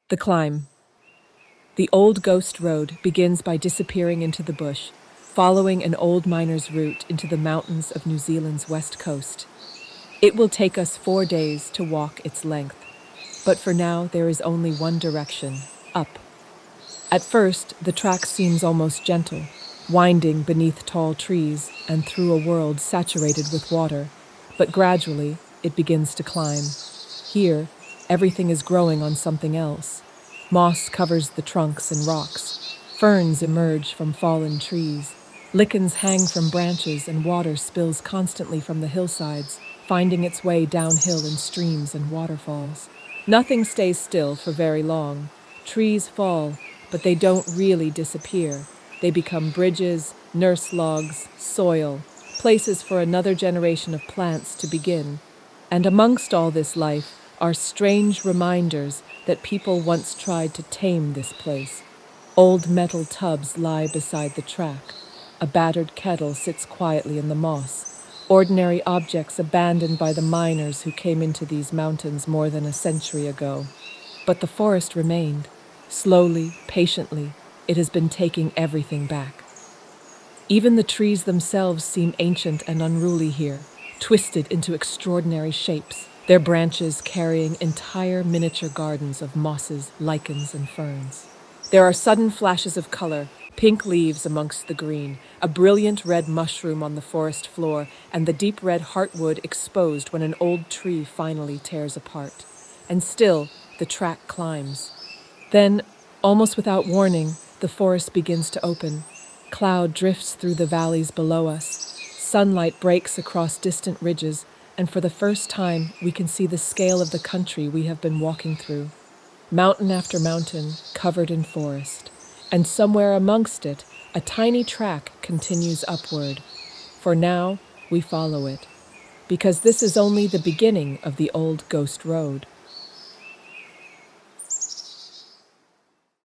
The climb. The old ghost road begins by disappearing into the bush, following an old miner's route into the mountains of New Zealand's west coast. It will take us 4 days to walk its length, but for now there is only one direction, up. At first, the track seems almost gentle, winding beneath tall trees and through a world saturated with water, but gradually it begins to climb. Here, everything is growing on something else. Moss covers the trunks and rocks. Ferns emerge from fallen trees. Lichens hang from branches and water spills constantly from the hillsides, finding its way downhill in streams and waterfalls. Nothing stays still for very long. Trees fall, but they don't really disappear. They become bridges, nurse logs, soil, places for another generation of plants to begin. And amongst all this life are strange reminders that people once tried to tame this place. Old metal tubs lie beside the track. A battered kettle sits quietly in the moss. Ordinary objects abandoned by the miners who came into these mountains more than a century ago. But the forest remained. Slowly, patiently, it has been taking everything back. Even the trees themselves seem ancient and unruly here, twisted into extraordinary shapes, their branches carrying entire miniature gardens of mosses, lichens, and ferns. There are sudden flashes of color, pink leaves amongst the green, a brilliant red mushroom on the forest floor, and the deep red heartwood exposed when an old tree finally tears apart. And still, the track climbs. Then, almost without warning, the forest begins to open. Cloud drifts through the valleys below us. Sunlight breaks across distant ridges, and for the first time, we can see the scale of the country we have been walking through. Mountain after mountain, covered in forest. And somewhere amongst it, a tiny track continues upward. For now, we follow it, because this is only the beginning of the old ghost road.